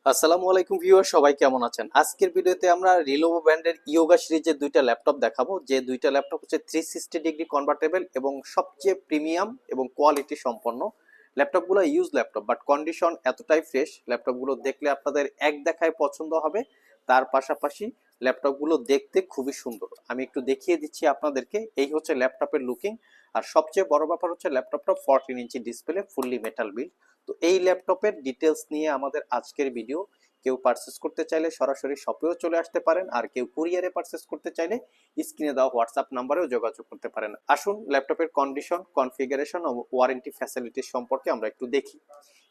আসসালামু আলাইকুম ভিউয়ার, সবাই কেমন আছেন? আজকের ভিডিওতে আমরা রিলোভো ব্র্যান্ডের ইয়োগা সিরিজের দুইটা ল্যাপটপ দেখাবো। যে দুইটা ল্যাপটপ হচ্ছে 360 ডিগ্রি কনভার্টেবল এবং সবচেয়ে প্রিমিয়াম এবং কোয়ালিটি সম্পন্ন। ল্যাপটপগুলো ইউজ ল্যাপটপ, বাট কন্ডিশন এতটাই ফ্রেশ, ল্যাপটপগুলো দেখলে আপনাদের এক দেখায় পছন্দ হবে। তার পাশাপাশি ল্যাপটপগুলো দেখতে খুবই সুন্দর। আমি একটু দেখিয়ে দিচ্ছি আপনাদেরকে। এই হচ্ছে ল্যাপটপের লুকিং। আর সবচেয়ে বড় ব্যাপার হচ্ছে ল্যাপটপটা 14 inch display, fully metal build. তো এই ল্যাপটপের ডিটেলস নিয়ে আমাদের আজকের ভিডিও। কেউ পারচেস করতে চাইলে সরাসরি শপেও চলে আসতে পারেন, আর কেউ কুরিয়ারে পারচেস করতে চাইলে স্ক্রিনে দেওয়া হোয়াটসঅ্যাপ নাম্বারেও যোগাযোগ করতে পারেন। আসুন ল্যাপটপের কন্ডিশন, কনফিগারেশন ও ওয়ারেন্টি ফ্যাসিলিটিস সম্পর্কে আমরা একটু দেখি।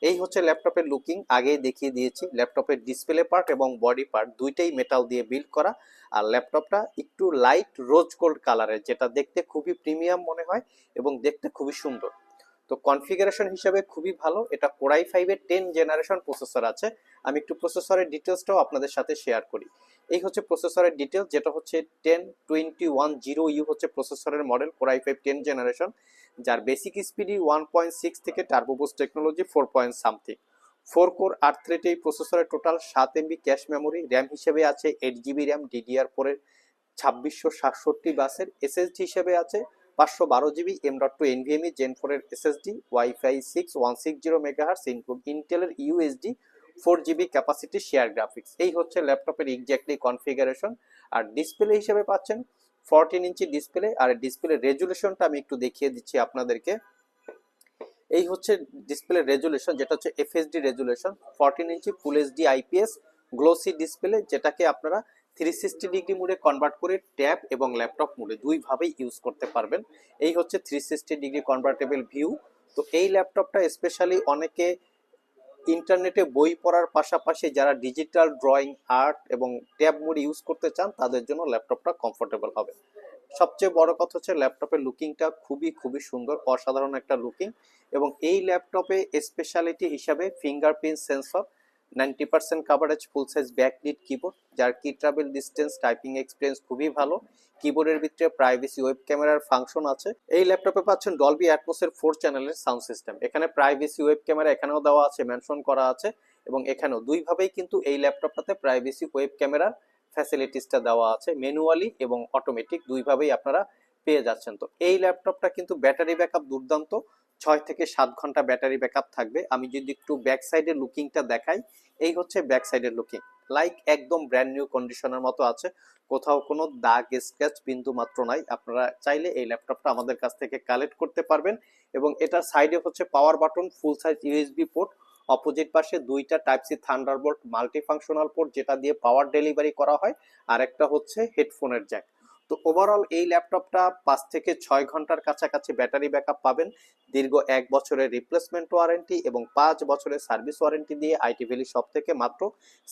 এই হচ্ছে ল্যাপটপের লুকিং। আগেই দেখিয়ে দিয়েছি ল্যাপটপের ডিসপ্লে পার্ট এবং বডি পার্ট দুইটাই মেটাল দিয়ে বিল্ড করা। আর ল্যাপটপটা একটু লাইট রোজ গোল্ড কালারের, যেটা দেখতে খুবই প্রিমিয়াম মনে হয় এবং দেখতে খুবই সুন্দর। তো কনফিগারেশন হিসেবে খুবই ভালো। এটা কোর i5 এর 10 জেনারেশন প্রসেসর আছে। আমি একটু প্রসেসরের ডিটেলসটাও আপনাদের সাথে শেয়ার করি। এই হচ্ছে প্রসেসরের ডিটেলস, যেটা হচ্ছে 10210U হচ্ছে প্রসেসরের মডেল, কোর i5 10 জেনারেশন, যার বেসিক স্পিডই 1.6 থেকে turbo boost technology 4 point something. 4 core 8 thread এই প্রসেসরের total 7 MB cache memory, RAM হিসেবে আছে 8GB র্যাম DDR4 এর 2667 বাসের, এসএসডি হিসেবে আছে 512GB M.2 NVMe Gen 4 এর এসএসডি, ওয়াইফাই 6 160 মেগাহার্টজ, ইনক্লুড ইন্টেলের USD, 4GB capacity share graphics. এই হচ্ছে ল্যাপটপের এক্স্যাক্টলি কনফিগারেশন। আর ডিসপ্লে হিসেবে পাচ্ছেন 14 ইঞ্চি ডিসপ্লে। আর ডিসপ্লে রেজুলেশনটা আমি একটু দেখিয়ে দিচ্ছি আপনাদেরকে। এই হচ্ছে ডিসপ্লে রেজুলেশন, যেটা হচ্ছে FSD resolution, 14 inch full HD IPS glossy display, যেটাকে আপনারা 360 ডিগ্রি মোডে কনভার্ট করে ট্যাব এবং ল্যাপটপ মোডে দুইভাবেই ইউজ করতে পারবেন। এই হচ্ছে 360 ডিগ্রি কনভার্টেবল ভিউ। তো এই ল্যাপটপটা স্পেশালি অনেকে ইন্টারনেটে বই পড়ার পাশাপাশি যারা ডিজিটাল ড্রয়িং, আর্ট এবং ট্যাব মোড ইউজ করতে চান তাদের জন্য ল্যাপটপটা কমফোর্টেবল হবে। সবচেয়ে বড় কথা হচ্ছে ল্যাপটপের লুকিংটা খুবই খুবই সুন্দর, অসাধারণ একটা লুকিং। এবং এই ল্যাপটপে স্পেশালিটি হিসাবে ফিঙ্গারপ্রিন্ট সেন্সর, 90% কাভারেজ, ফুল সাইজ ব্যাকলিট কিবোর্ড, যার কি ট্রাভেল ডিস্টেন্স টাইপিং এক্সপিরিয়েন্স খুবই ভালো। কিবোর্ডের ভিতরে প্রাইভেসি ওয়েব ক্যামেরার ফাংশন আছে। এই ল্যাপটপে পাচ্ছেন ডলবি অ্যাটমসের 4 চ্যানেলের সাউন্ড সিস্টেম। এখানে প্রাইভেসি ওয়েব ক্যামেরা এখানেও দেওয়া আছে, মেনশন করা আছে। এবং এখানেও দুইভাবেই কিন্তু এই ল্যাপটপটাতে প্রাইভেসি ওয়েব ক্যামেরার ফ্যাসিলিটিসটা দেওয়া আছে, ম্যানুয়ালি এবং অটোমেটিক দুইভাবেই আপনারা পেয়ে যাচ্ছেন। তো এই ল্যাপটপটা কিন্তু ব্যাটারি ব্যাকআপ দুর্দান্ত, 6 থেকে 7 ঘন্টা ব্যাটারি ব্যাকআপ থাকবে। আমি যদি একটু ব্যাক সাইডের লুকিংটা দেখাই, এই হচ্ছে ব্যাক সাইডের লুকিং। লাইক একদম ব্র্যান্ড নিউ কন্ডিশনের মতো আছে, কোথাও কোনো দাগ স্ক্র্যাচ বিন্দু মাত্র নাই। আপনারা চাইলে এই ল্যাপটপটা আমাদের কাছ থেকে কালেক্ট করতে পারবেন। এবং এটা সাইডে হচ্ছে power button, full size USB port, opposite পাশে দুইটা type C thunderbolt multi functional port, যেটা দিয়ে পাওয়ার ডেলিভারি করা হয়, আর একটা হচ্ছে হেডফোনের জ্যাক। তো ওভারঅল এই ল্যাপটপটা 5 থেকে 6 ঘন্টার কাছাকাছি ব্যাটারি ব্যাকআপ পাবেন, দীর্ঘ 1 বছরের রিপ্লেসমেন্ট ওয়ারেন্টি এবং 5 বছরের সার্ভিস ওয়ারেন্টি দিয়ে আইটি ভ্যালি শপ থেকে মাত্র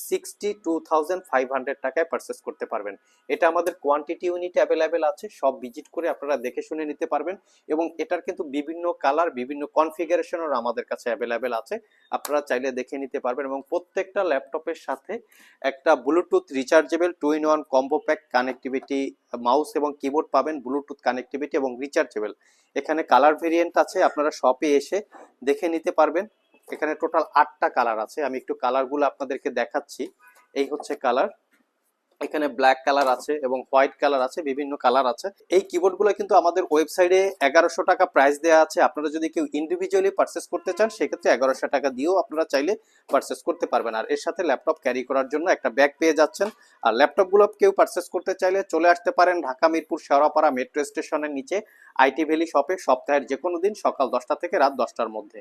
62,500 টাকায় পারচেস করতে পারবেন। এটা আমাদের কোয়ান্টিটি ইউনিট অ্যাভেলেবেল আছে, সব ভিজিট করে আপনারা দেখে শুনে নিতে পারবেন। এবং এটার কিন্তু বিভিন্ন কালার, বিভিন্ন কনফিগারেশনও আমাদের কাছে অ্যাভেলেবেল আছে, আপনারা চাইলে দেখে নিতে পারবেন। এবং প্রত্যেকটা ল্যাপটপের সাথে একটা Bluetooth rechargeable 2-in-1 combo pack connectivity, mouse এবং কিবোর্ড পাবেন, ব্লুটুথ কানেক্টিভিটি এবং রিচার্জেবল। এখানে কালার ভেরিয়েন্ট আছে, আপনারা শপে এসে দেখে নিতে পারবেন। এখানে টোটাল 8টা কালার আছে, আমি একটু কালারগুলো আপনাদেরকে দেখাচ্ছি। এই হচ্ছে কালার, এখানে ব্ল্যাক কালার আছে এবং হোয়াইট কালার আছে, বিভিন্ন কালার আছে। এই কিবোর্ডগুলো কিন্তু আমাদের ওয়েবসাইটে 1100 টাকা প্রাইস দেওয়া আছে। আপনারা যদি কেউ ইন্ডিভিজুয়ালি পারচেস করতে চান, সেক্ষেত্রে 1100 টাকা দিয়েও আপনারা চাইলে পারচেস করতে পারবেন। আর এর সাথে ল্যাপটপ ক্যারি করার জন্য একটা ব্যাগ পেয়ে যাচ্ছেন। আর ল্যাপটপগুলো কেউ পারচেস করতে চাইলে চলে আসতে পারেন ঢাকা মিরপুর শেওড়াপাড়া মেট্রো স্টেশনের নিচে আইটি ভ্যালি শপে, সপ্তাহের যে কোনো দিন সকাল 10টা থেকে রাত 10টার মধ্যে।